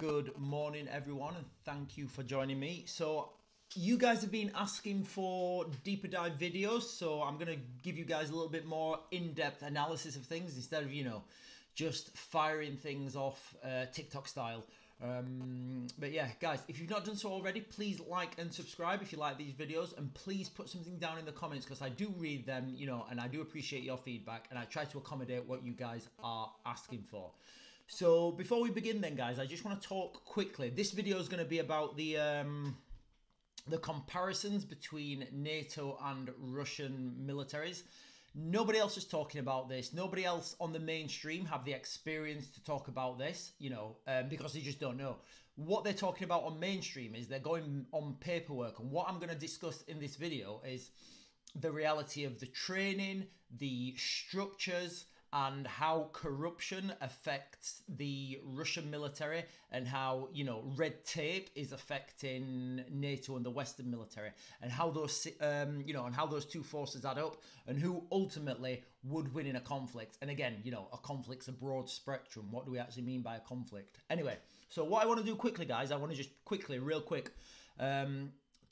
Good morning, everyone, and thank you for joining me. So you guys have been asking for deeper dive videos, so I'm going to give you guys a little bit more in-depth analysis of things instead of, just firing things off TikTok style. But yeah, guys, if you've not done so already, please like and subscribe if you like these videos, and please put something down in the comments because I do read them, and I do appreciate your feedback, and I try to accommodate what you guys are asking for. So before we begin then, guys, I just want to talk quickly. This video is going to be about the comparisons between NATO and Russian militaries. Nobody else is talking about this. Nobody else on the mainstream have the experience to talk about this, because they just don't know. What they're talking about on mainstream is they're going on paperwork. And what I'm going to discuss in this video is the reality of the training, the structures, and how corruption affects the Russian military, and how, red tape is affecting NATO and the Western military, and how those, and how those two forces add up, and who ultimately would win in a conflict. And again, a conflict's a broad spectrum. What do we actually mean by a conflict? Anyway, so what I want to do quickly, guys, I want to just quickly, real quick,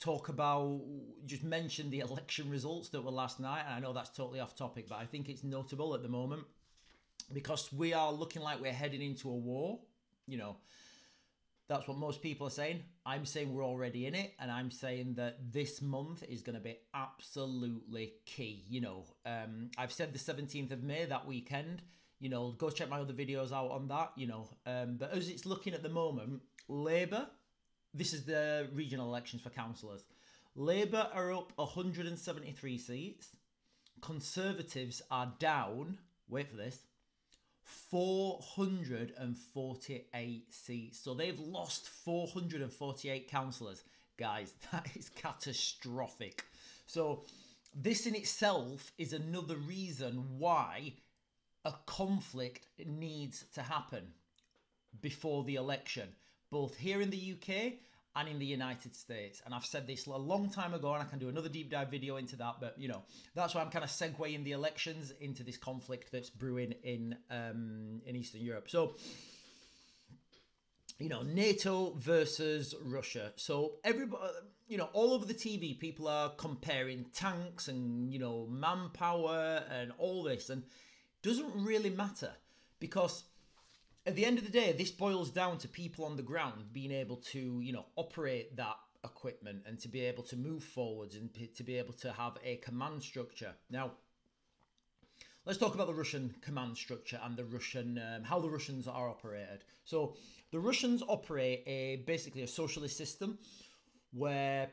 talk about, just mention the election results that were last night. And I know that's totally off topic, but I think it's notable at the moment because we are looking like we're heading into a war. That's what most people are saying. I'm saying we're already in it, and I'm saying that this month is going to be absolutely key. I've said the 17th of May, that weekend. Go check my other videos out on that. But as it's looking at the moment, Labour, this is the regional elections for councillors. Labour are up 173 seats. Conservatives are down, wait for this, 448 seats. So they've lost 448 councillors. Guys, that is catastrophic. So this in itself is another reason why a conflict needs to happen before the election, both here in the UK and in the United States. And I've said this a long time ago, and I can do another deep dive video into that. But, that's why I'm kind of segueing the elections into this conflict that's brewing in Eastern Europe. So, NATO versus Russia. So everybody, all over the TV, people are comparing tanks and, manpower and all this. And it doesn't really matter, because at the end of the day, this boils down to people on the ground being able to, operate that equipment and to be able to move forwards and to be able to have a command structure. Now, let's talk about the Russian command structure and the Russian, how the Russians are operated. So the Russians operate basically a socialist system where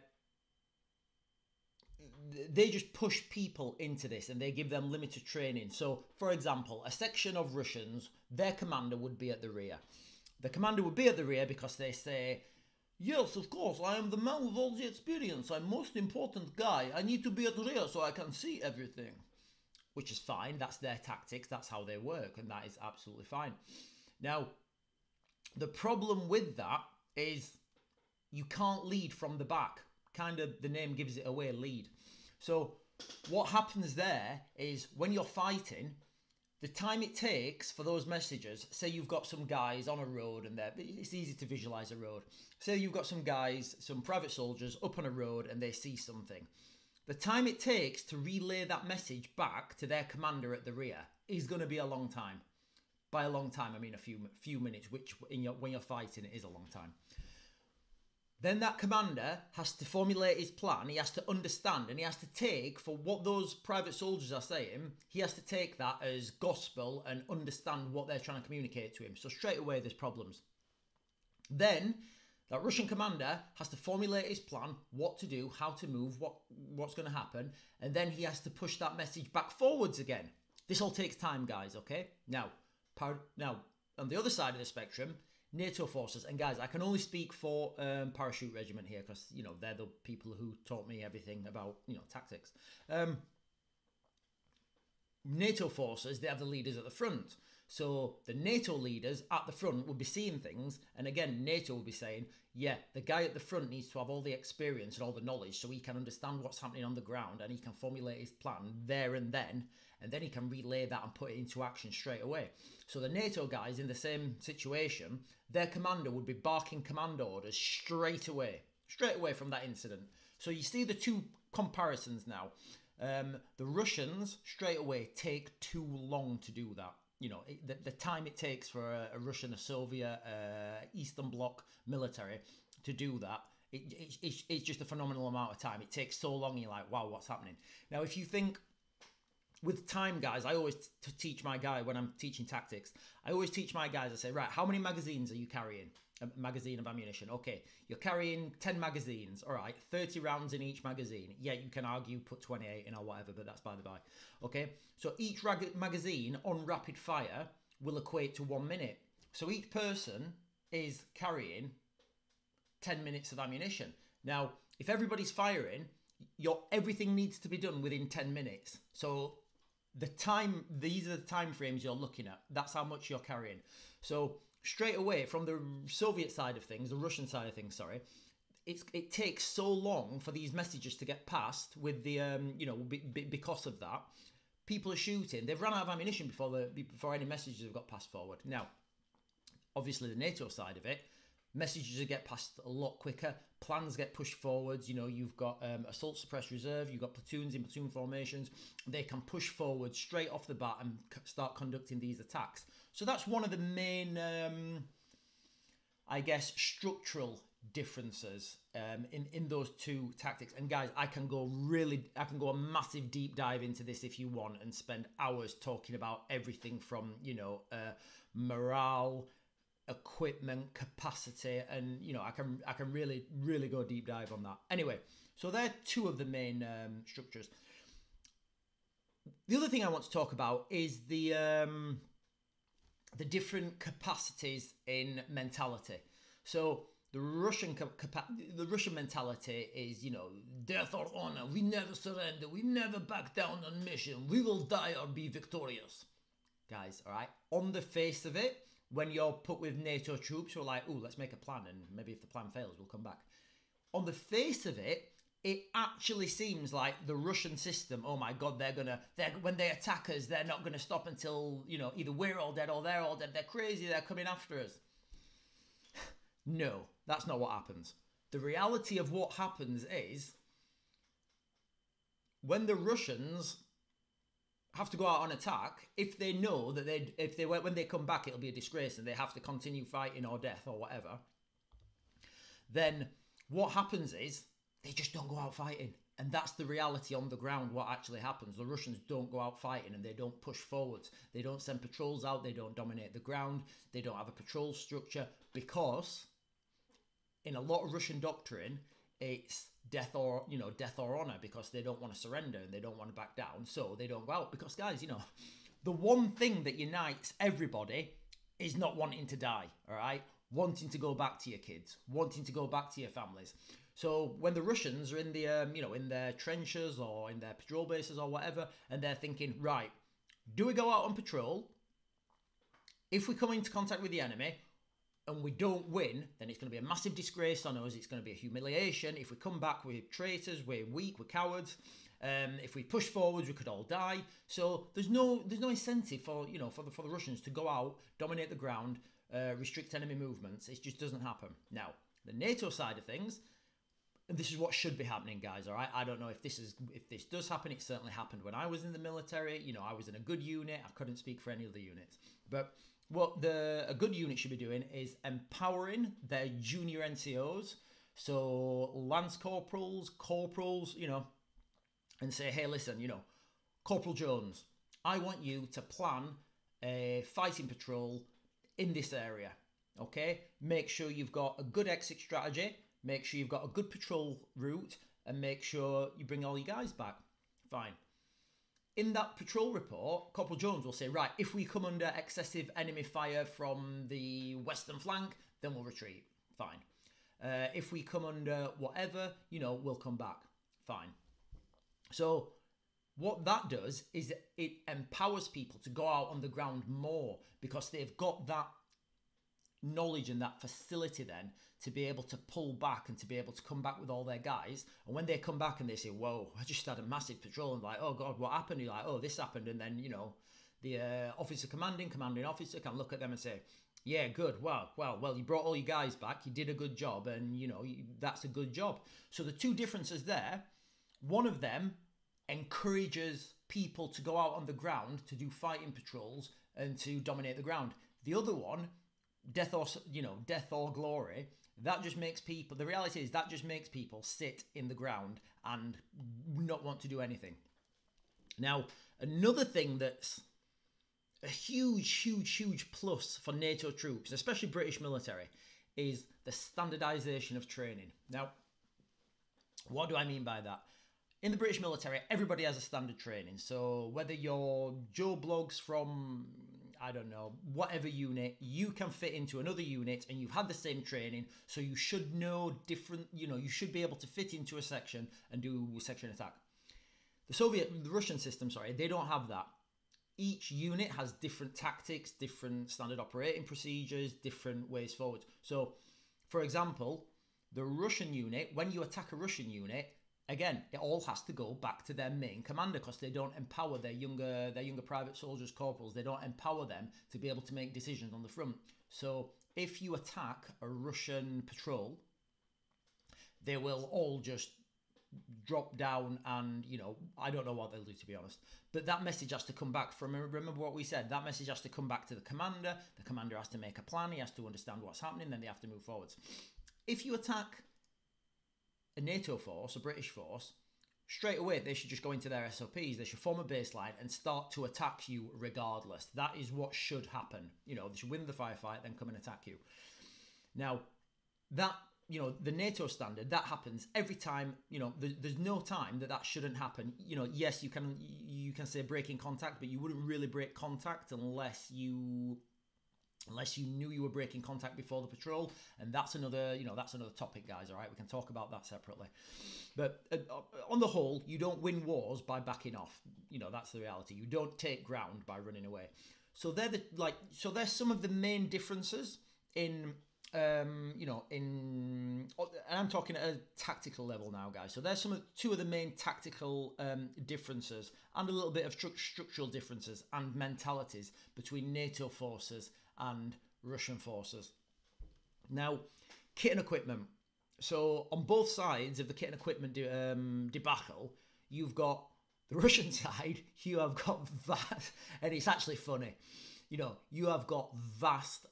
they just push people into this and they give them limited training. So, for example, a section of Russians, their commander would be at the rear. The commander would be at the rear because they say, yes, of course, I am the man with all the experience. I'm most important guy. I need to be at the rear so I can see everything. Which is fine. That's their tactics. That's how they work. And that is absolutely fine. Now, the problem with that is you can't lead from the back. Kind of the name gives it away, lead. So what happens there is when you're fighting, the time it takes for those messages, say you've got some guys on a road, and it's easy to visualize a road. Say you've got some guys, some private soldiers up on a road, and they see something. The time it takes to relay that message back to their commander at the rear is going to be a long time. By a long time, I mean a few minutes, which when you're fighting, it is a long time. Then that commander has to formulate his plan. He has to understand, and he has to take, for what those private soldiers are saying, he has to take that as gospel and understand what they're trying to communicate to him. So straight away, there's problems. Then that Russian commander has to formulate his plan, what to do, how to move, what's going to happen. And then he has to push that message back forwards again. This all takes time, guys, okay? Now, on the other side of the spectrum, NATO forces, and guys, I can only speak for Parachute Regiment here because, they're the people who taught me everything about, tactics. NATO forces, they have the leaders at the front. So the NATO leaders at the front would be seeing things. And again, NATO will be saying, yeah, the guy at the front needs to have all the experience and all the knowledge so he can understand what's happening on the ground and he can formulate his plan there and then. and then he can relay that and put it into action straight away. So the NATO guys in the same situation, their commander would be barking command orders straight away from that incident. So you see the two comparisons now. The Russians straight away take too long to do that. You know, the time it takes for a Russian, a Soviet, Eastern Bloc military to do that, it's just a phenomenal amount of time. It takes so long, you're like, wow, what's happening? Now, if you think with time, guys, I always teach my guy when I'm teaching tactics, I always teach my guys, I say, right, how many magazines are you carrying? A magazine of ammunition. Okay, you're carrying 10 magazines. All right, 30 rounds in each magazine. Yeah, you can argue put 28 in or whatever, but that's by the by. Okay, so each magazine on rapid fire will equate to 1 minute. So each person is carrying 10 minutes of ammunition. Now, if everybody's firing, everything needs to be done within 10 minutes. So these are the time frames you're looking at. That's how much you're carrying. So straight away from the Soviet side of things, the Russian side of things, sorry, it takes so long for these messages to get passed with the, because of that, people are shooting. They've run out of ammunition before any messages have got passed forward. Now, obviously the NATO side of it, messages get passed a lot quicker. Plans get pushed forwards. You know, you've got assault suppressed reserve. You've got platoons in platoon formations. They can push forward straight off the bat and start conducting these attacks. So that's one of the main, I guess, structural differences in those two tactics. And guys, I can go a massive deep dive into this if you want and spend hours talking about everything from, morale, equipment, capacity, and I can really go deep dive on that. Anyway, so they're two of the main structures. The other thing I want to talk about is the different capacities in mentality. So the Russian mentality is, death or honor. We never surrender. We never back down on mission. We will die or be victorious. Guys, all right? On the face of it, when you're put with NATO troops who are like, oh, let's make a plan, and maybe if the plan fails, we'll come back. On the face of it, it actually seems like the Russian system, oh my God, when they attack us, they're not going to stop until, either we're all dead or they're all dead. They're crazy. They're coming after us. No, that's not what happens. The reality of what happens is when the Russians have to go out on attack, if they know that when they come back, it'll be a disgrace and they have to continue fighting or death or whatever, then what happens is they just don't go out fighting. And that's the reality on the ground, what actually happens. The Russians don't go out fighting and they don't push forwards. They don't send patrols out. They don't dominate the ground. They don't have a patrol structure because in a lot of Russian doctrine, it's death or honor, because they don't want to surrender and they don't want to back down. So they don't go out because, guys, the one thing that unites everybody is not wanting to die, all right? Wanting to go back to your kids, wanting to go back to your families. So when the Russians are in the, in their trenches or in their patrol bases or whatever, and they're thinking, right, do we go out on patrol? If we come into contact with the enemy and we don't win, then it's going to be a massive disgrace on us. It's going to be a humiliation. If we come back, we're traitors, we're weak, we're cowards. If we push forwards, we could all die. So there's no incentive for the Russians to go out, dominate the ground, restrict enemy movements. It just doesn't happen. Now, the NATO side of things, and this is what should be happening, guys, all right? I don't know if this does happen. It certainly happened when I was in the military. I was in a good unit. I couldn't speak for any other units. But what a good unit should be doing is empowering their junior NCOs, so lance corporals, and say, hey, listen, Corporal Jones, I want you to plan a fighting patrol in this area, okay? Make sure you've got a good exit strategy. Make sure you've got a good patrol route and make sure you bring all your guys back. Fine. In that patrol report, Corporal Jones will say, right, if we come under excessive enemy fire from the western flank, then we'll retreat. Fine. If we come under whatever, we'll come back. Fine. So what that does is it empowers people to go out on the ground more because they've got that knowledge and that facility then to be able to pull back and to be able to come back with all their guys. And when they come back and they say, whoa, I just had a massive patrol, and like, oh God, what happened? You're like, oh, this happened. And then, you know, the officer commanding officer can look at them and say, yeah, good. Well, you brought all your guys back. You did a good job, and you know that's a good job. So the two differences there. One of them encourages people to go out on the ground to do fighting patrols and to dominate the ground. The other one, death or glory. That just makes people. The reality is that just makes people sit in the ground and not want to do anything. Now, another thing that's a huge plus for NATO troops, especially British military, is the standardization of training. Now, what do I mean by that? In the British military, everybody has a standard training. So whether you're Joe Bloggs from, I don't know, whatever unit, you can fit into another unit and you've had the same training. So you should know different, you know, you should be able to fit into a section and do a section attack. The Russian system, they don't have that. Each unit has different tactics, different standard operating procedures, different ways forward. So, for example, the Russian unit, when you attack a Russian unit, again, it all has to go back to their main commander because they don't empower their younger private soldiers, corporals. They don't empower them to be able to make decisions on the front. So, if you attack a Russian patrol, they will all just drop down and, you know, I don't know what they'll do, to be honest. But that message has to come back from, remember what we said, that message has to come back to the commander. The commander has to make a plan. He has to understand what's happening. Then they have to move forwards. If you attack a NATO force, a British force, straight away they should just go into their SOPs. They should form a baseline and start to attack you regardless. That is what should happen. You know, they should win the firefight, then come and attack you. Now, that, you know, the NATO standard, that happens every time. You know, there's no time that shouldn't happen. You know, yes, you can say breaking contact, but you wouldn't really break contact unless you knew you were breaking contact before the patrol. And that's another topic, guys. All right, we can talk about that separately. But on the whole, you don't win wars by backing off. You know, that's the reality. You don't take ground by running away. So there's some of the main differences in. And I'm talking at a tactical level now, guys. So there's two of the main tactical differences and a little bit of structural differences and mentalities between NATO forces and Russian forces. Now, kit and equipment. So on both sides of the kit and equipment debacle, you've got the Russian side, you have got that, and it's actually funny. You know, you have got vast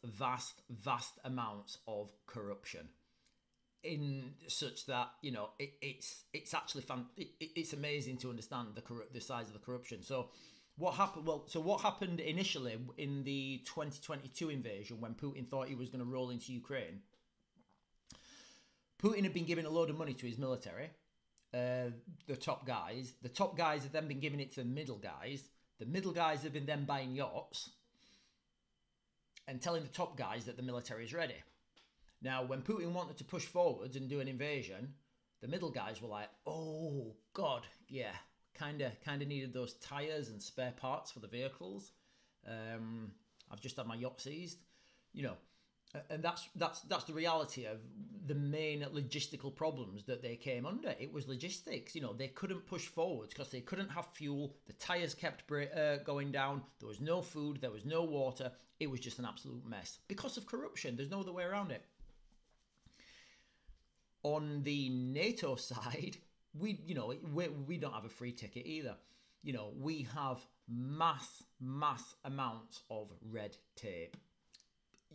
amounts of corruption in such that, you know, it's actually it's amazing to understand the size of the corruption. So what happened? Well, so what happened initially in the 2022 invasion when Putin thought he was going to roll into Ukraine? Putin had been giving a load of money to his military, the top guys. The top guys have then been giving it to the middle guys. The middle guys have been then buying yachts and telling the top guys that the military is ready. Now, when Putin wanted to push forwards and do an invasion, the middle guys were like, oh, God, yeah, kind of needed those tyres and spare parts for the vehicles. I've just had my yacht seized, you know. And that's the reality of the main logistical problems that they came under. It was logistics. You know, they couldn't push forward because they couldn't have fuel. The tyres kept going down. There was no food. There was no water. It was just an absolute mess because of corruption. There's no other way around it. On the NATO side, we don't have a free ticket either. You know, we have mass amounts of red tape.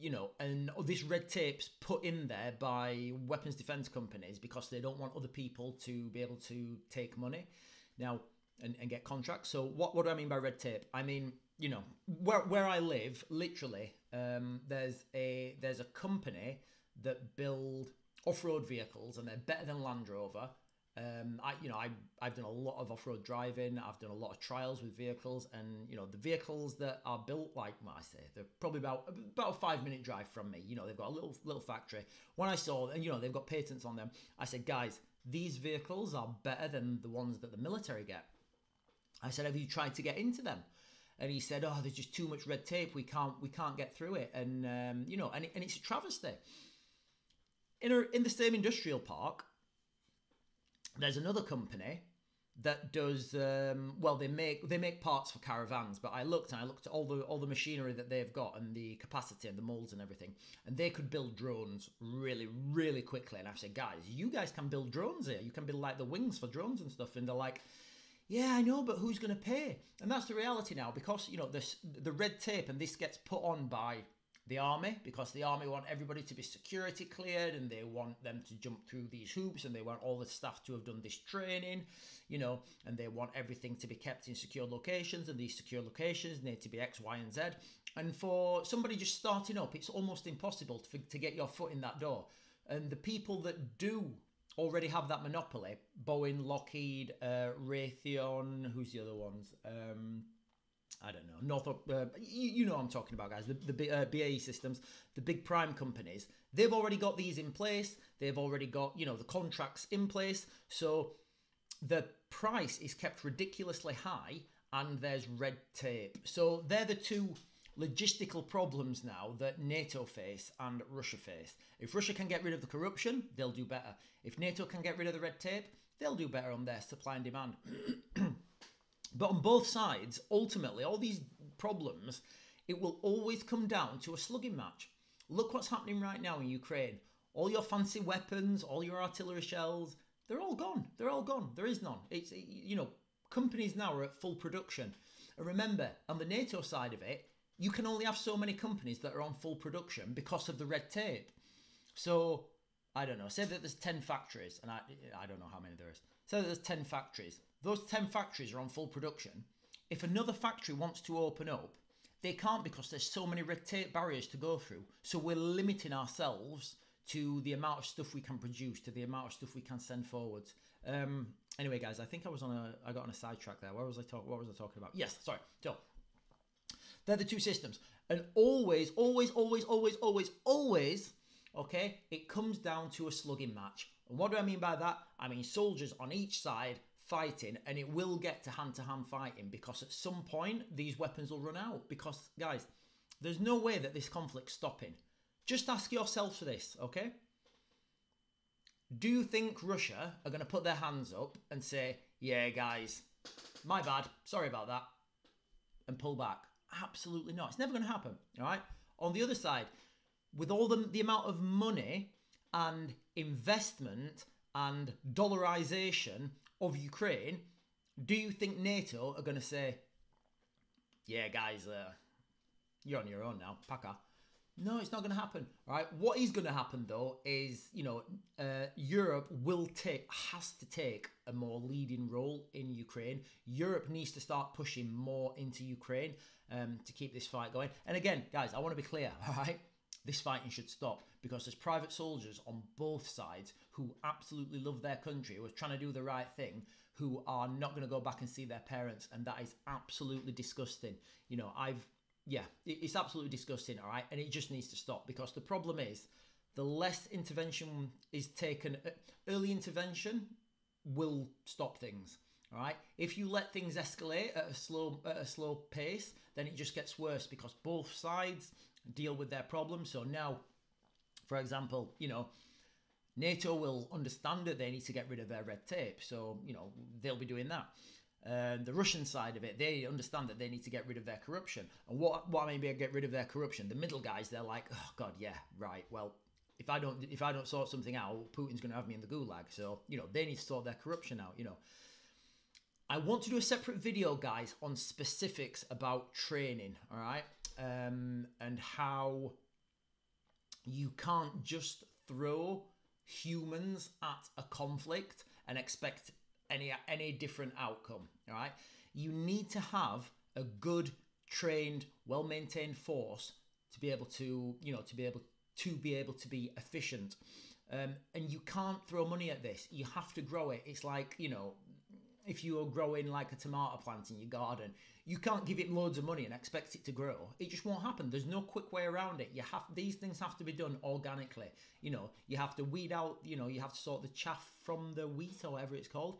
You know, and this red tape's put in there by weapons defense companies because they don't want other people to be able to take money now and get contracts. So what do I mean by red tape? I mean, you know, where I live, literally, there's a company that build off-road vehicles and they're better than Land Rover. I've done a lot of off-road driving. I've done a lot of trials with vehicles, and you know the vehicles that are built, like I say, they're probably about a 5-minute drive from me. You know, they've got a little factory. When I saw, and you know, they've got patents on them, I said, guys, these vehicles are better than the ones that the military get. I said, have you tried to get into them? and he said, "Oh, there's just too much red tape. We can't get through it." And you know, and it's a travesty. In the same industrial park, there's another company that does well. They make parts for caravans, but I looked at all the machinery that they've got and the capacity and the molds and everything, and they could build drones really quickly. And I said, guys, you guys can build drones here. You can build like the wings for drones and stuff. And they're like, yeah, I know, but who's going to pay? And that's the reality now, because you know the red tape, and this gets put on by the army, because the army want everybody to be security cleared, and they want them to jump through these hoops, and they want all the staff to have done this training, you know, and they want everything to be kept in secure locations, and these secure locations need to be X, Y, and Z. And for somebody just starting up, it's almost impossible to get your foot in that door. And the people that do already have that monopoly, Boeing, Lockheed, Raytheon, who's the other ones? I don't know, Northrop, you know what I'm talking about, guys, the BAE Systems, the big prime companies, they've already got these in place. They've already got, you know, the contracts in place. So the price is kept ridiculously high, and there's red tape. So they're the two logistical problems now that NATO face and Russia face. If Russia can get rid of the corruption, they'll do better. If NATO can get rid of the red tape, they'll do better on their supply and demand. But on both sides, ultimately, all these problems, it will always come down to a slugging match. Look what's happening right now in Ukraine. All your fancy weapons, all your artillery shells, they're all gone. They're all gone. There is none. It's, you know, companies now are at full production. And remember, on the NATO side of it, you can only have so many companies that are on full production because of the red tape. So, I don't know, say that there's 10 factories, and I don't know how many there is. Say that there's 10 factories. Those 10 factories are on full production. If another factory wants to open up, they can't, because there's so many red tape barriers to go through. So we're limiting ourselves to the amount of stuff we can produce, to the amount of stuff we can send forwards. Anyway, guys, I think I got on a sidetrack there. What was I talking about? Yes, sorry. So they're the two systems, and always, okay, it comes down to a slugging match. And what do I mean by that? I mean soldiers on each side fighting, and it will get to hand-to-hand fighting, because at some point these weapons will run out. Because, guys, there's no way that this conflict's stopping. Just ask yourselves for this, okay? Do you think Russia are going to put their hands up and say, yeah, guys, my bad, sorry about that, and pull back? Absolutely not. It's never going to happen, all right? On the other side, with all the amount of money and investment and dollarization of Ukraine, do you think NATO are going to say, yeah, guys, you're on your own now, Paka? No, it's not going to happen. All right. What is going to happen, though, is, you know, Europe has to take a more leading role in Ukraine. Europe needs to start pushing more into Ukraine to keep this fight going. And again, guys, I want to be clear, all right? This fighting should stop, because there's private soldiers on both sides who absolutely love their country, who are trying to do the right thing, who are not going to go back and see their parents, and that is absolutely disgusting. You know, it's absolutely disgusting, all right? And it just needs to stop, because the problem is, the less intervention is taken, early intervention will stop things, all right? If you let things escalate at a slow pace, then it just gets worse, because both sides deal with their problems. So now, for example, you know, NATO will understand that they need to get rid of their red tape. So, you know, they'll be doing that. The Russian side of it, they understand that they need to get rid of their corruption. And what I mean by get rid of their corruption, the middle guys, they're like, oh God, yeah, right. Well, if I don't sort something out, Putin's going to have me in the gulag. So, you know, they need to sort their corruption out, you know. I want to do a separate video, guys, on specifics about training, all right? And how you can't just throw humans at a conflict and expect any different outcome, all right? You need to have a good, trained, well-maintained force to be able to, you know, to be able to be efficient. And you can't throw money at this. You have to grow it. It's like, you know, if you are growing like a tomato plant in your garden, you can't give it loads of money and expect it to grow. It just won't happen. There's no quick way around it. These things have to be done organically. You know, you have to weed out, you know, you have to sort the chaff from the wheat or whatever it's called.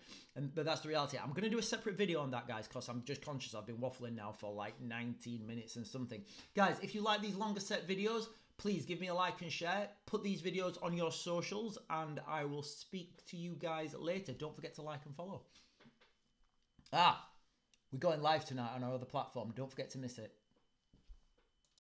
But that's the reality. I'm going to do a separate video on that, guys, because I'm just conscious I've been waffling now for like 19 minutes and something. Guys, if you like these longer set videos, please give me a like and share. Put these videos on your socials, and I will speak to you guys later. Don't forget to like and follow. We're going live tonight on our other platform. Don't forget to miss it.